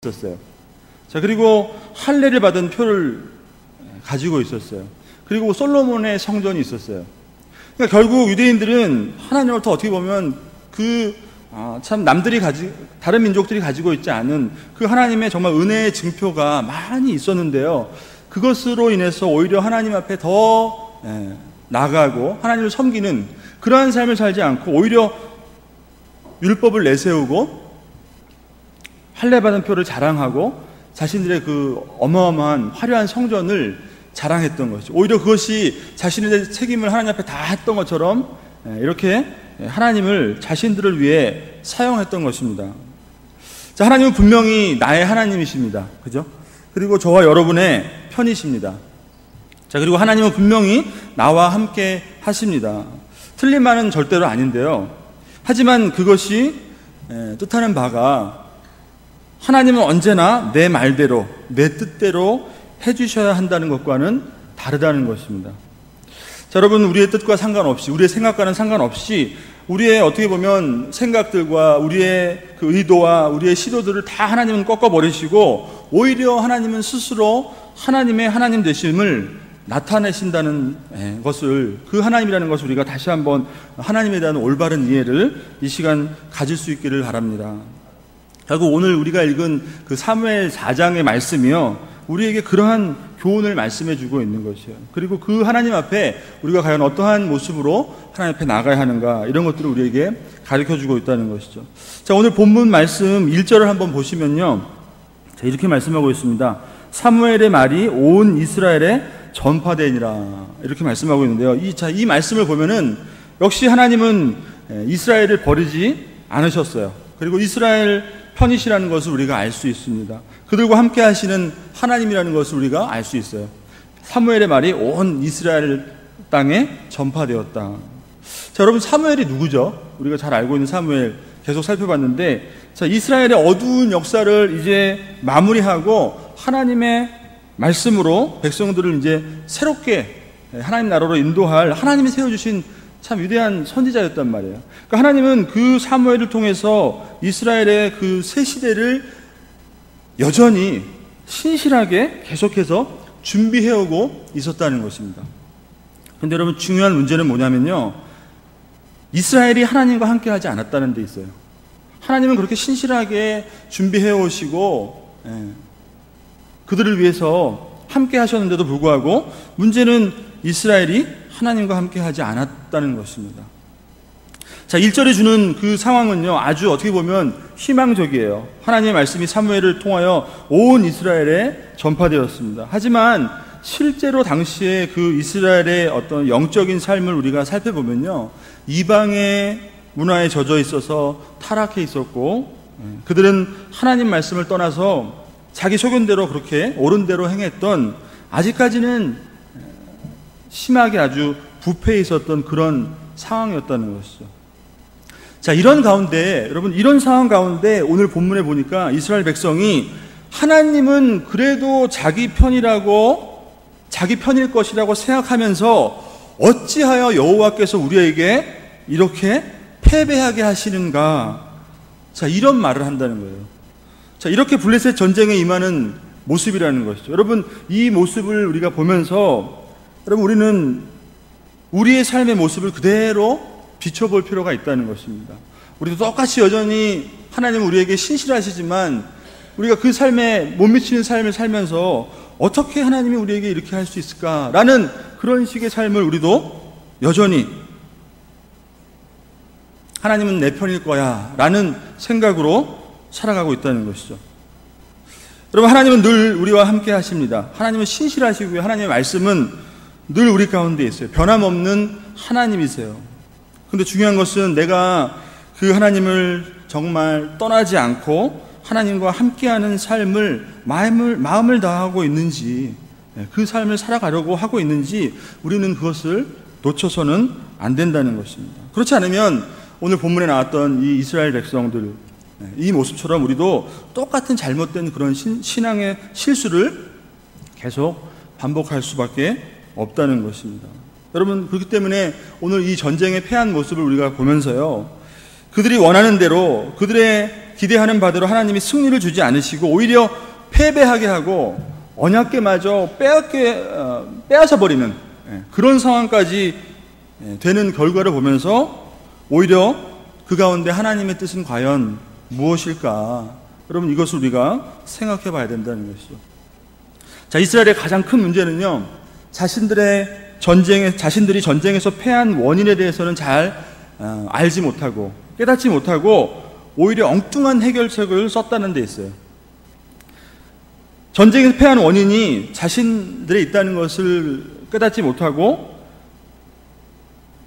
있었어요. 자, 그리고 할례를 받은 표를 가지고 있었어요. 그리고 솔로몬의 성전이 있었어요. 그러니까 결국 유대인들은 하나님으로부터 어떻게 보면 참 남들이 다른 민족들이 가지고 있지 않은 그 하나님의 정말 은혜의 증표가 많이 있었는데요. 그것으로 인해서 오히려 하나님 앞에 더 나아가고 하나님을 섬기는 그러한 삶을 살지 않고 오히려 율법을 내세우고 할례받은 표를 자랑하고 자신들의 그 어마어마한 화려한 성전을 자랑했던 것이죠. 오히려 그것이 자신의 책임을 하나님 앞에 다 했던 것처럼 이렇게 하나님을 자신들을 위해 사용했던 것입니다. 자, 하나님은 분명히 나의 하나님이십니다. 그죠? 그리고 저와 여러분의 편이십니다. 자, 그리고 하나님은 분명히 나와 함께 하십니다. 틀린 말은 절대로 아닌데요. 하지만 그것이 뜻하는 바가 하나님은 언제나 내 말대로, 내 뜻대로 해주셔야 한다는 것과는 다르다는 것입니다. 자, 여러분, 우리의 뜻과 상관없이, 우리의 생각과는 상관없이 우리의 어떻게 보면 생각들과 우리의 그 의도와 우리의 시도들을 다 하나님은 꺾어버리시고 오히려 하나님은 스스로 하나님의 하나님 되심을 나타내신다는 것을, 그 하나님이라는 것을 우리가 다시 한번 하나님에 대한 올바른 이해를 이 시간 가질 수 있기를 바랍니다. 결국 오늘 우리가 읽은 그 사무엘 4장의 말씀이요, 우리에게 그러한 교훈을 말씀해 주고 있는 것이에요. 그리고 그 하나님 앞에 우리가 과연 어떠한 모습으로 하나님 앞에 나가야 하는가, 이런 것들을 우리에게 가르쳐 주고 있다는 것이죠. 자, 오늘 본문 말씀 1절을 한번 보시면요, 자, 이렇게 말씀하고 있습니다. 사무엘의 말이 온 이스라엘에 전파되니라, 이렇게 말씀하고 있는데요. 이 말씀을 보면은 역시 하나님은 이스라엘을 버리지 않으셨어요. 그리고 이스라엘 편이시라는 것을 우리가 알 수 있습니다. 그들과 함께 하시는 하나님이라는 것을 우리가 알 수 있어요. 사무엘의 말이 온 이스라엘 땅에 전파되었다. 자, 여러분, 사무엘이 누구죠? 우리가 잘 알고 있는 사무엘 계속 살펴봤는데, 자, 이스라엘의 어두운 역사를 이제 마무리하고 하나님의 말씀으로 백성들을 이제 새롭게 하나님 나라로 인도할 하나님이 세워주신 참 위대한 선지자였단 말이에요. 그러니까 하나님은 그 사무엘을 통해서 이스라엘의 그 새 시대를 여전히 신실하게 계속해서 준비해오고 있었다는 것입니다. 그런데 여러분, 중요한 문제는 뭐냐면요, 이스라엘이 하나님과 함께 하지 않았다는 데 있어요. 하나님은 그렇게 신실하게 준비해오시고 그들을 위해서 함께 하셨는데도 불구하고 문제는 이스라엘이 하나님과 함께 하지 않았다는 것입니다. 자, 1절에 주는 그 상황은요, 아주 어떻게 보면 희망적이에요. 하나님의 말씀이 사무엘을 통하여 온 이스라엘에 전파되었습니다. 하지만 실제로 당시에 그 이스라엘의 어떤 영적인 삶을 우리가 살펴보면요, 이방의 문화에 젖어 있어서 타락해 있었고, 그들은 하나님 말씀을 떠나서 자기 소견대로 그렇게 옳은 대로 행했던, 아직까지는 심하게 아주 부패해 있었던 그런 상황이었다는 것이죠. 자, 이런 가운데, 여러분, 이런 상황 가운데 오늘 본문에 보니까 이스라엘 백성이 하나님은 그래도 자기 편일 것이라고 생각하면서 어찌하여 여호와께서 우리에게 이렇게 패배하게 하시는가, 자, 이런 말을 한다는 거예요. 자, 이렇게 블레셋 전쟁에 임하는 모습이라는 것이죠. 여러분, 이 모습을 우리가 보면서 여러분, 우리는 우리의 삶의 모습을 그대로 비춰볼 필요가 있다는 것입니다. 우리도 똑같이 여전히 하나님은 우리에게 신실하시지만 우리가 그 삶에 못 미치는 삶을 살면서 어떻게 하나님이 우리에게 이렇게 할 수 있을까라는 그런 식의 삶을 우리도 여전히 하나님은 내 편일 거야 라는 생각으로 살아가고 있다는 것이죠. 여러분, 하나님은 늘 우리와 함께 하십니다. 하나님은 신실하시고요, 하나님의 말씀은 늘 우리 가운데 있어요. 변함없는 하나님이세요. 근데 중요한 것은 내가 그 하나님을 정말 떠나지 않고 하나님과 함께하는 삶을 마음을 다하고 있는지, 그 삶을 살아가려고 하고 있는지 우리는 그것을 놓쳐서는 안 된다는 것입니다. 그렇지 않으면 오늘 본문에 나왔던 이 이스라엘 백성들, 이 모습처럼 우리도 똑같은 잘못된 그런 신앙의 실수를 계속 반복할 수밖에 없다는 것입니다. 여러분, 그렇기 때문에 오늘 이 전쟁에 패한 모습을 우리가 보면서요, 그들이 원하는 대로, 그들의 기대하는 바대로 하나님이 승리를 주지 않으시고 오히려 패배하게 하고 언약궤마저 빼앗아 버리는 그런 상황까지 되는 결과를 보면서 오히려 그 가운데 하나님의 뜻은 과연 무엇일까? 여러분, 이것을 우리가 생각해 봐야 된다는 것이죠. 자, 이스라엘의 가장 큰 문제는요, 자신들이 전쟁에서 패한 원인에 대해서는 잘 알지 못하고 깨닫지 못하고 오히려 엉뚱한 해결책을 썼다는 데 있어요. 전쟁에서 패한 원인이 자신들에 있다는 것을 깨닫지 못하고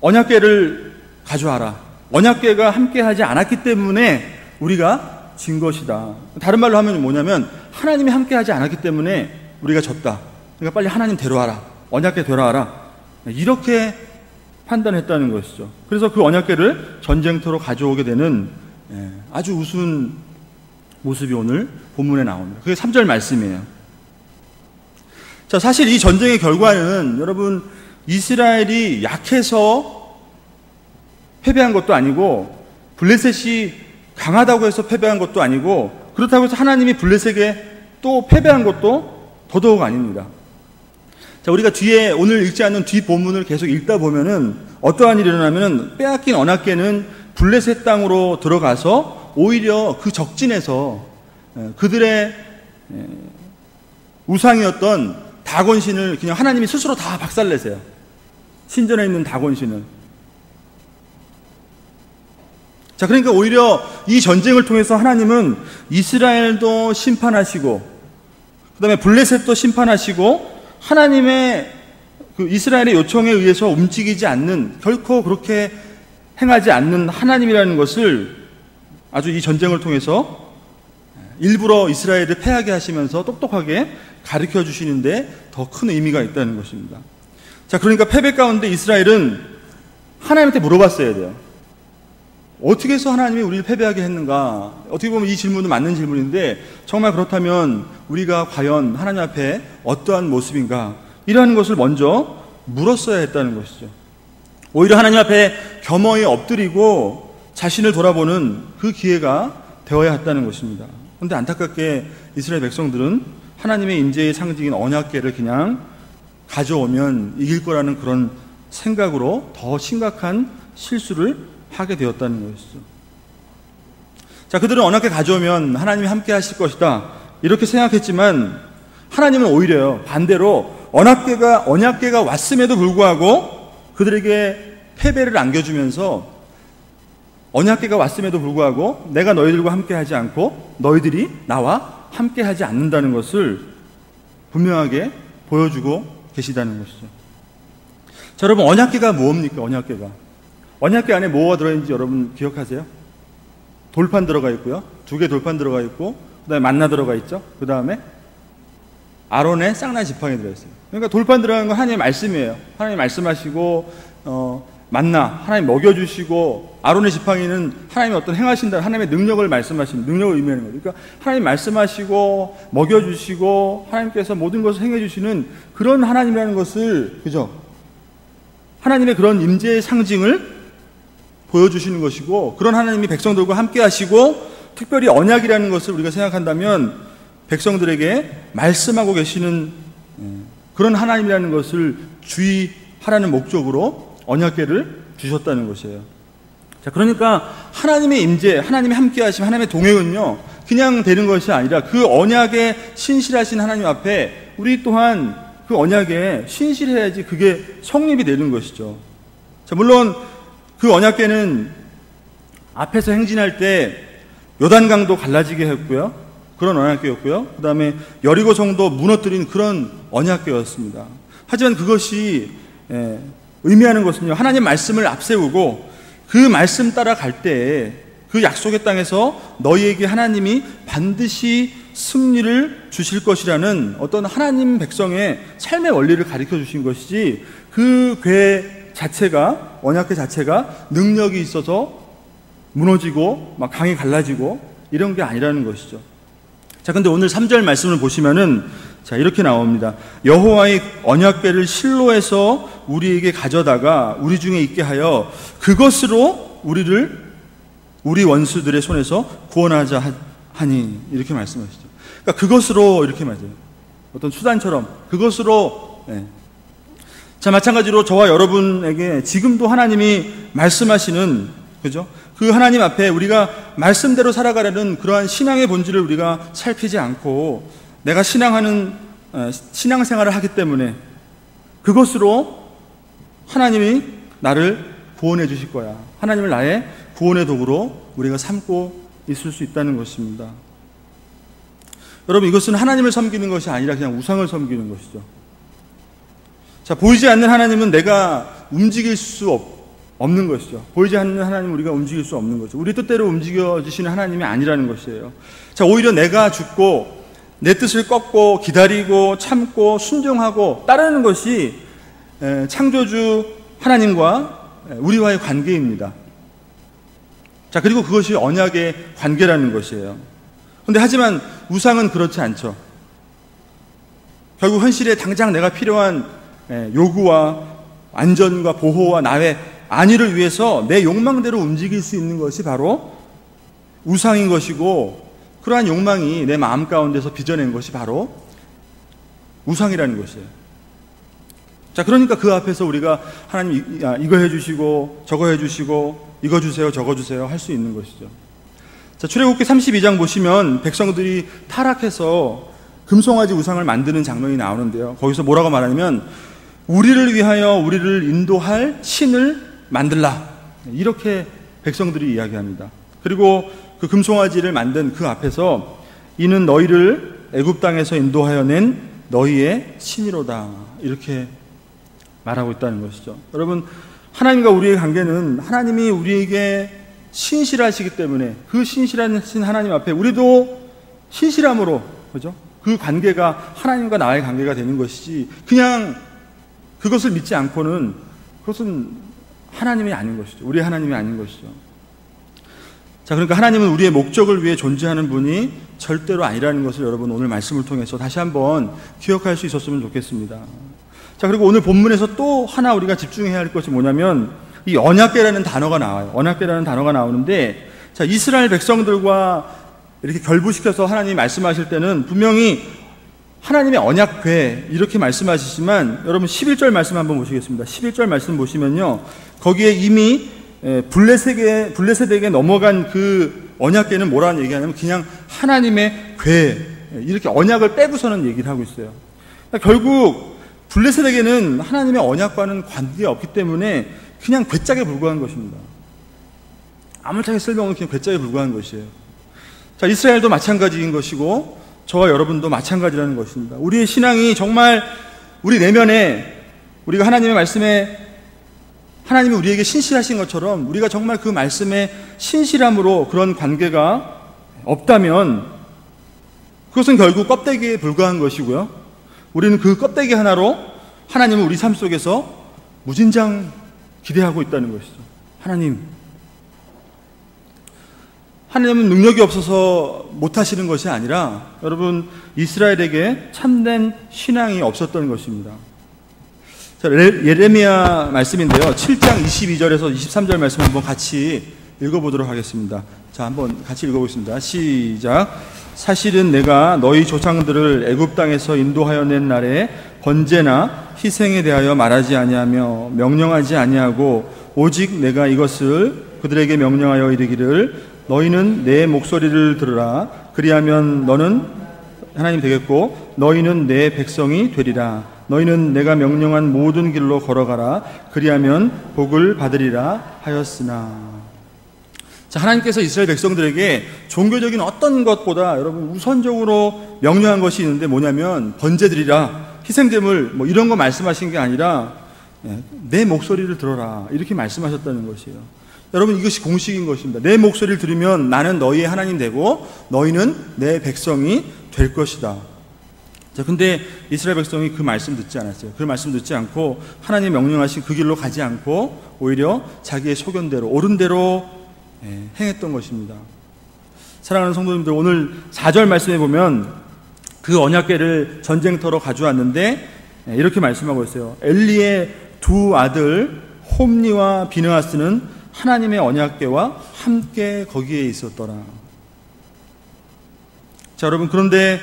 언약궤를 가져와라. 언약궤가 함께하지 않았기 때문에 우리가 진 것이다. 다른 말로 하면 뭐냐면 하나님이 함께하지 않았기 때문에 우리가 졌다. 그러니까 빨리 하나님 데려와라. 언약궤 데려와라. 이렇게 판단했다는 것이죠. 그래서 그 언약궤를 전쟁터로 가져오게 되는 아주 우스운 모습이 오늘 본문에 나옵니다. 그게 3절 말씀이에요. 자, 사실 이 전쟁의 결과는 여러분 이스라엘이 약해서 패배한 것도 아니고 블레셋이 강하다고 해서 패배한 것도 아니고 그렇다고 해서 하나님이 블레셋에게 또 패배한 것도 더더욱 아닙니다. 자, 우리가 뒤에 오늘 읽지 않는 뒤 본문을 계속 읽다 보면은 어떠한 일이 일어나면은 빼앗긴 언약궤는 블레셋 땅으로 들어가서 오히려 그 적진에서 그들의 우상이었던 다곤신을 그냥 하나님이 스스로 다 박살내세요. 신전에 있는 다곤신을. 자, 그러니까 오히려 이 전쟁을 통해서 하나님은 이스라엘도 심판하시고 그 다음에 블레셋도 심판하시고 하나님의 그 이스라엘의 요청에 의해서 움직이지 않는, 결코 그렇게 행하지 않는 하나님이라는 것을 아주 이 전쟁을 통해서 일부러 이스라엘을 패하게 하시면서 똑똑하게 가르쳐 주시는데 더 큰 의미가 있다는 것입니다. 자, 그러니까 패배 가운데 이스라엘은 하나님한테 물어봤어야 돼요. 어떻게 해서 하나님이 우리를 패배하게 했는가? 어떻게 보면 이 질문은 맞는 질문인데 정말 그렇다면 우리가 과연 하나님 앞에 어떠한 모습인가? 이러한 것을 먼저 물었어야 했다는 것이죠. 오히려 하나님 앞에 겸허히 엎드리고 자신을 돌아보는 그 기회가 되어야 했다는 것입니다. 그런데 안타깝게 이스라엘 백성들은 하나님의 임재의 상징인 언약궤를 그냥 가져오면 이길 거라는 그런 생각으로 더 심각한 실수를 하게 되었다는 것이죠. 자, 그들은 언약궤 가져오면 하나님이 함께 하실 것이다 이렇게 생각했지만 하나님은 오히려 반대로 언약궤가 왔음에도 불구하고 그들에게 패배를 안겨주면서 언약궤가 왔음에도 불구하고 내가 너희들과 함께 하지 않고 너희들이 나와 함께 하지 않는다는 것을 분명하게 보여주고 계시다는 것이죠. 자, 여러분, 언약궤가 뭡니까? 언약궤 안에 뭐가 들어있는지 여러분 기억하세요? 돌판 들어가 있고요. 2개 돌판 들어가 있고 그 다음에 만나 들어가 있죠. 그 다음에 아론의 쌍난 지팡이 들어있어요. 그러니까 돌판 들어가는 건 하나님의 말씀이에요. 하나님 말씀하시고 만나 하나님 먹여주시고 아론의 지팡이는 하나님이 어떤 행하신다 하나님의 능력을 말씀하시는 능력을 의미하는 거예요. 그러니까 하나님 말씀하시고 먹여주시고 하나님께서 모든 것을 행해주시는 그런 하나님이라는 것을, 그죠? 하나님의 그런 임재의 상징을 보여주시는 것이고 그런 하나님이 백성들과 함께 하시고 특별히 언약이라는 것을 우리가 생각한다면 백성들에게 말씀하고 계시는 그런 하나님이라는 것을 주의하라는 목적으로 언약궤를 주셨다는 것이에요. 자, 그러니까 하나님의 임재, 하나님의 함께 하심, 하나님의 동행은요 그냥 되는 것이 아니라 그 언약에 신실하신 하나님 앞에 우리 또한 그 언약에 신실해야지 그게 성립이 되는 것이죠. 자, 물론 그 언약궤는 앞에서 행진할 때 요단강도 갈라지게 했고요. 그런 언약궤였고요. 그 다음에 여리고 성도 무너뜨린 그런 언약궤였습니다. 하지만 그것이 의미하는 것은요, 하나님 말씀을 앞세우고 그 말씀 따라 갈 때에 그 약속의 땅에서 너희에게 하나님이 반드시 승리를 주실 것이라는 어떤 하나님 백성의 삶의 원리를 가르쳐 주신 것이지 그 궤 자체가, 언약궤 자체가 능력이 있어서 무너지고 막 강이 갈라지고 이런 게 아니라는 것이죠. 자, 근데 오늘 3절 말씀을 보시면은 자, 이렇게 나옵니다. 여호와의 언약궤를 실로에서 우리에게 가져다가 우리 중에 있게 하여 그것으로 우리를 우리 원수들의 손에서 구원하자 하니 이렇게 말씀하시죠. 그러니까 그것으로 이렇게 말해요. 어떤 수단처럼 그것으로. 자, 마찬가지로 저와 여러분에게 지금도 하나님이 말씀하시는, 그죠? 그 하나님 앞에 우리가 말씀대로 살아가려는 그러한 신앙의 본질을 우리가 살피지 않고 내가 신앙생활을 하기 때문에 그것으로 하나님이 나를 구원해 주실 거야. 하나님을 나의 구원의 도구로 우리가 삼고 있을 수 있다는 것입니다. 여러분, 이것은 하나님을 섬기는 것이 아니라 그냥 우상을 섬기는 것이죠. 자, 보이지 않는 하나님은 내가 움직일 수 없는 것이죠. 보이지 않는 하나님은 우리가 움직일 수 없는 거죠. 우리 뜻대로 움직여주시는 하나님이 아니라는 것이에요. 자, 오히려 내가 죽고 내 뜻을 꺾고 기다리고 참고 순종하고 따르는 것이 창조주 하나님과 우리와의 관계입니다. 자, 그리고 그것이 언약의 관계라는 것이에요. 그런데 하지만 우상은 그렇지 않죠. 결국 현실에 당장 내가 필요한 요구와 안전과 보호와 나의 안위를 위해서 내 욕망대로 움직일 수 있는 것이 바로 우상인 것이고, 그러한 욕망이 내 마음 가운데서 빚어낸 것이 바로 우상이라는 것이에요. 자, 그러니까 그 앞에서 우리가 하나님 이거 해주시고 저거 해주시고 이거 주세요 저거 주세요 할 수 있는 것이죠. 자, 출애굽기 32장 보시면 백성들이 타락해서 금송아지 우상을 만드는 장면이 나오는데요. 거기서 뭐라고 말하냐면 우리를 위하여 우리를 인도할 신을 만들라, 이렇게 백성들이 이야기합니다. 그리고 그 금송아지를 만든 그 앞에서 이는 너희를 애굽 땅에서 인도하여 낸 너희의 신이로다, 이렇게 말하고 있다는 것이죠. 여러분, 하나님과 우리의 관계는 하나님이 우리에게 신실하시기 때문에 그 신실하신 하나님 앞에 우리도 신실함으로, 그죠? 그 관계가 하나님과 나의 관계가 되는 것이지, 그냥 그것을 믿지 않고는 그것은 하나님이 아닌 것이죠. 우리 하나님이 아닌 것이죠. 자, 그러니까 하나님은 우리의 목적을 위해 존재하는 분이 절대로 아니라는 것을 여러분 오늘 말씀을 통해서 다시 한번 기억할 수 있었으면 좋겠습니다. 자, 그리고 오늘 본문에서 또 하나 우리가 집중해야 할 것이 뭐냐면 이 언약궤라는 단어가 나와요. 언약궤라는 단어가 나오는데, 자, 이스라엘 백성들과 이렇게 결부시켜서 하나님이 말씀하실 때는 분명히 하나님의 언약궤 이렇게 말씀하시지만, 여러분 11절 말씀 한번 보시겠습니다. 11절 말씀 보시면요, 거기에 이미 블레셋에게 넘어간 그 언약궤는 뭐라는 얘기하냐면 그냥 하나님의 궤, 이렇게 언약을 빼고서는 얘기를 하고 있어요. 그러니까 결국 블레셋에게는 하나님의 언약과는 관계가 없기 때문에 그냥 궤짝에 불과한 것입니다. 아무렇게 쓸모없는 그냥 궤짝에 불과한 것이에요. 자, 이스라엘도 마찬가지인 것이고 저와 여러분도 마찬가지라는 것입니다. 우리의 신앙이 정말 우리 내면에 우리가 하나님의 말씀에 하나님이 우리에게 신실하신 것처럼 우리가 정말 그 말씀에 신실함으로 그런 관계가 없다면 그것은 결국 껍데기에 불과한 것이고요. 우리는 그 껍데기 하나로 하나님을 우리 삶 속에서 무진장 기대하고 있다는 것이죠. 하나님은 능력이 없어서 못하시는 것이 아니라 여러분 이스라엘에게 참된 신앙이 없었던 것입니다. 자, 예레미야 말씀인데요, 7장 22절에서 23절 말씀 한번 같이 읽어보도록 하겠습니다. 자, 한번 같이 읽어보겠습니다. 시작. 사실은 내가 너희 조상들을 애굽 땅에서 인도하여 낸 날에 번제나 희생에 대하여 말하지 아니하며 명령하지 아니하고 오직 내가 이것을 그들에게 명령하여 이르기를 너희는 내 목소리를 들으라. 그리하면 너는 하나님 되겠고 너희는 내 백성이 되리라. 너희는 내가 명령한 모든 길로 걸어가라. 그리하면 복을 받으리라 하였으나. 자, 하나님께서 이스라엘 백성들에게 종교적인 어떤 것보다 여러분 우선적으로 명령한 것이 있는데 뭐냐면 번제드리라, 희생제물 뭐 이런 거 말씀하신 게 아니라 내 목소리를 들어라, 이렇게 말씀하셨다는 것이에요. 여러분, 이것이 공식인 것입니다. 내 목소리를 들으면 나는 너희의 하나님 되고 너희는 내 백성이 될 것이다. 자, 근데 이스라엘 백성이 그 말씀 듣지 않았어요. 그 말씀 듣지 않고 하나님 명령하신 그 길로 가지 않고 오히려 자기의 소견대로 옳은 대로 행했던 것입니다. 사랑하는 성도님들, 오늘 4절 말씀에 보면 그 언약궤를 전쟁터로 가져왔는데 이렇게 말씀하고 있어요. 엘리의 두 아들 홈니와 비느하스는 하나님의 언약궤와 함께 거기에 있었더라. 자, 여러분, 그런데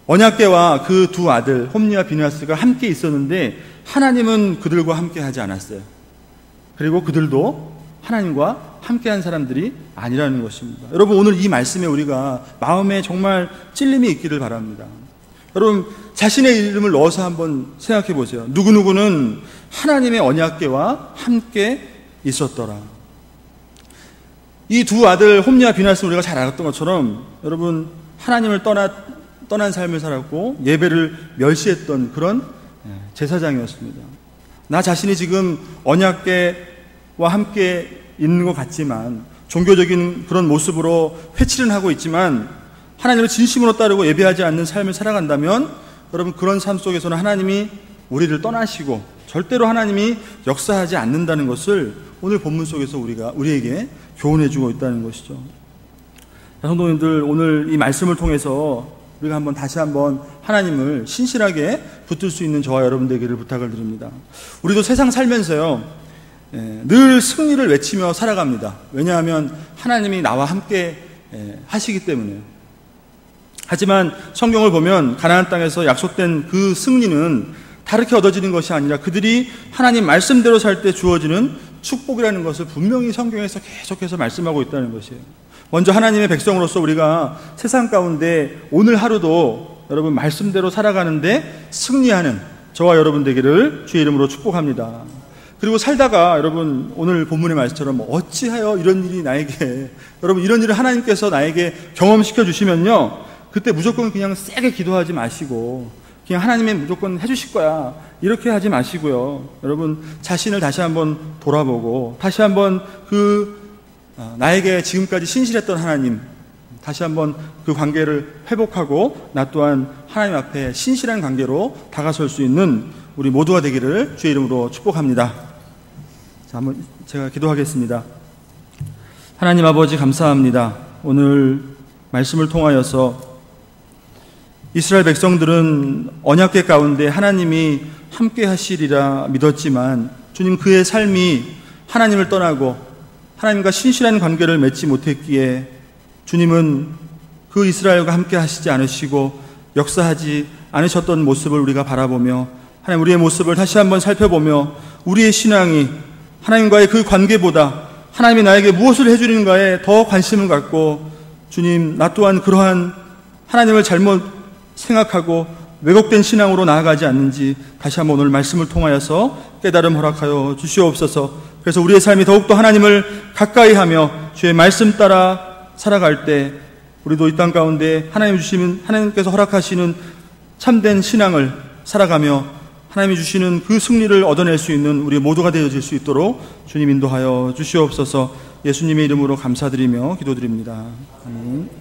언약궤와 그 두 아들 홈리와 비느하스가 함께 있었는데 하나님은 그들과 함께 하지 않았어요. 그리고 그들도 하나님과 함께한 사람들이 아니라는 것입니다. 여러분, 오늘 이 말씀에 우리가 마음에 정말 찔림이 있기를 바랍니다. 여러분, 자신의 이름을 넣어서 한번 생각해 보세요. 누구누구는 하나님의 언약궤와 함께 있었더라. 이 두 아들 홈리와 비느하스는 우리가 잘 알았던 것처럼 여러분, 하나님을 떠난 삶을 살았고 예배를 멸시했던 그런 제사장이었습니다. 나 자신이 지금 언약궤와 함께 있는 것 같지만, 종교적인 그런 모습으로 회치는 하고 있지만 하나님을 진심으로 따르고 예배하지 않는 삶을 살아간다면 여러분, 그런 삶 속에서는 하나님이 우리를 떠나시고 절대로 하나님이 역사하지 않는다는 것을 오늘 본문 속에서 우리에게 교훈해주고 있다는 것이죠. 성도님들, 오늘 이 말씀을 통해서 우리가 다시 한번 하나님을 신실하게 붙들 수 있는 저와 여러분 되기를 부탁을 드립니다. 우리도 세상 살면서요, 늘 승리를 외치며 살아갑니다. 왜냐하면 하나님이 나와 함께 하시기 때문에요. 하지만 성경을 보면 가나안 땅에서 약속된 그 승리는 다르게 얻어지는 것이 아니라 그들이 하나님 말씀대로 살 때 주어지는 축복이라는 것을 분명히 성경에서 계속해서 말씀하고 있다는 것이에요. 먼저 하나님의 백성으로서 우리가 세상 가운데 오늘 하루도 여러분 말씀대로 살아가는데 승리하는 저와 여러분 되기를 주의 이름으로 축복합니다. 그리고 살다가 여러분, 오늘 본문의 말씀처럼 어찌하여 이런 일이 나에게, 여러분, 이런 일을 하나님께서 나에게 경험시켜 주시면요, 그때 무조건 그냥 세게 기도하지 마시고 그냥 하나님이 무조건 해주실 거야 이렇게 하지 마시고요, 여러분, 자신을 다시 한번 돌아보고 다시 한번 나에게 지금까지 신실했던 하나님, 다시 한번 그 관계를 회복하고 나 또한 하나님 앞에 신실한 관계로 다가설 수 있는 우리 모두가 되기를 주의 이름으로 축복합니다. 자, 한번 제가 기도하겠습니다. 하나님 아버지, 감사합니다. 오늘 말씀을 통하여서 이스라엘 백성들은 언약궤 가운데 하나님이 함께 하시리라 믿었지만 주님, 그의 삶이 하나님을 떠나고 하나님과 신실한 관계를 맺지 못했기에 주님은 그 이스라엘과 함께 하시지 않으시고 역사하지 않으셨던 모습을 우리가 바라보며 하나님, 우리의 모습을 다시 한번 살펴보며 우리의 신앙이 하나님과의 그 관계보다 하나님이 나에게 무엇을 해주는가에 더 관심을 갖고 주님, 나 또한 그러한 하나님을 잘못 생각하고 왜곡된 신앙으로 나아가지 않는지 다시 한번 오늘 말씀을 통하여서 깨달음 허락하여 주시옵소서. 그래서 우리의 삶이 더욱더 하나님을 가까이 하며 주의 말씀 따라 살아갈 때 우리도 이 땅 가운데 하나님께서 허락하시는 참된 신앙을 살아가며 하나님이 주시는 그 승리를 얻어낼 수 있는 우리 모두가 되어질 수 있도록 주님 인도하여 주시옵소서. 예수님의 이름으로 감사드리며 기도드립니다. 아멘.